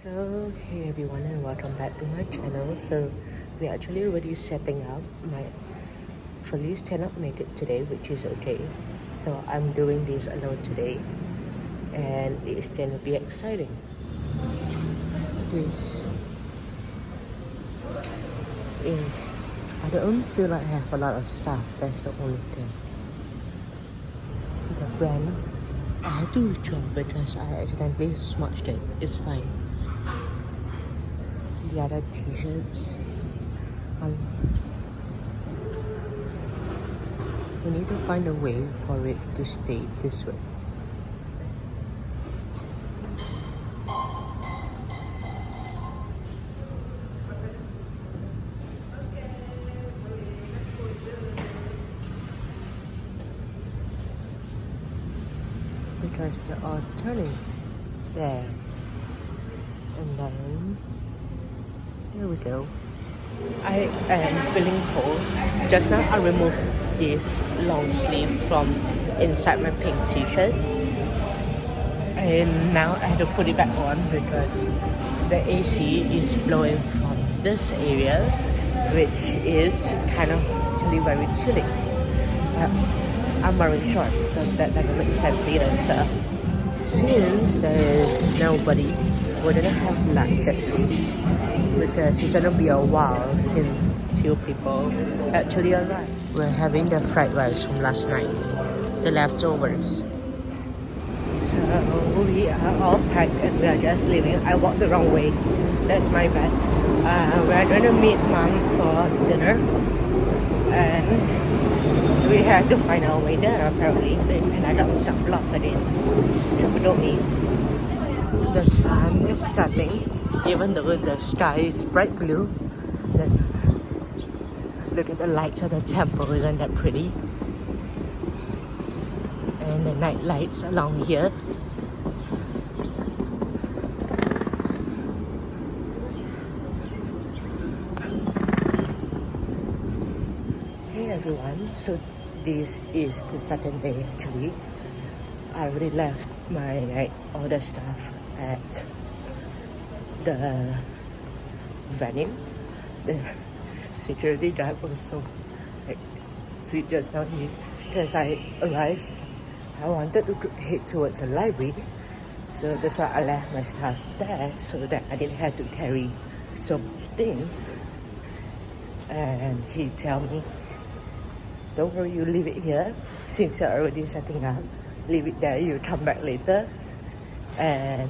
So hey everyone and welcome back to my channel. So we're actually already setting up. My Felice cannot make it today, which is okay. So I'm doing this alone today and it's gonna be exciting. This is I don't feel like I have a lot of stuff, that's the only thing. The brand I had to withdraw because I accidentally smudged it. It's fine. The other t-shirts. We need to find a way for it to stay this way. Because they're all turning there. And then there we go. I am feeling cold. Just now I removed this long sleeve from inside my pink t-shirt. And now I have to put it back on because the AC is blowing from this area, which is kind of actually very chilly. I'm wearing shorts, so that doesn't make sense either. So since there is nobody, we're gonna have lunch actually, because it's gonna be a while since few people actually arrived. We're having the fried rice from last night, the leftovers. So we are all packed and we are just leaving. I walked the wrong way. That's my bad. We're gonna meet mom for dinner, and we have to find our way there apparently. And I got myself lost again. So we don't need. The sun is setting, even though the sky is bright blue. Look at the lights of the temple, isn't that pretty? And the night lights along here. Hey everyone, so this is the second day actually. I already left my all the stuff at the venue. The security guard was so sweet just now because I arrived. I wanted to head towards the library, so that's why I left my stuff there so that I didn't have to carry so many things. And he tell me, don't worry, you leave it here since you're already setting up. Leave it there, you come back later and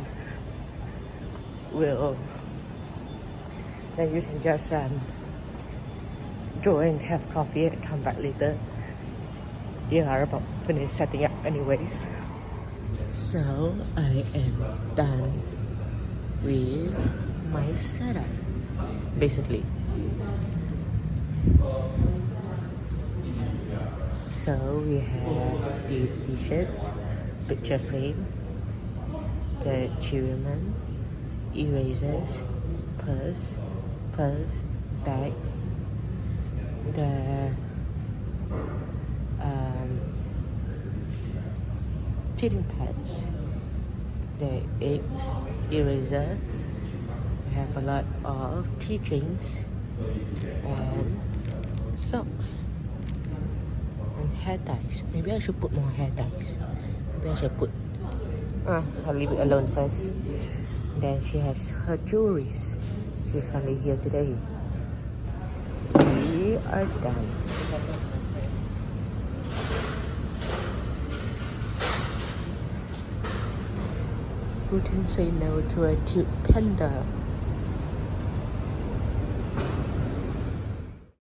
then you can just go and have coffee and come back later. You are about to finish setting up anyways. So I am done with my setup basically. So we have the t-shirts, picture frame, the cheerman, erasers, purse, bag, the cheating pads, the eggs, eraser. We have a lot of keychains and socks and hair ties. Maybe I should put more hair ties. Maybe I should put I'll leave it alone first. Then she has her jewelry. She's finally here today. We are done. Who can say no to a cute panda?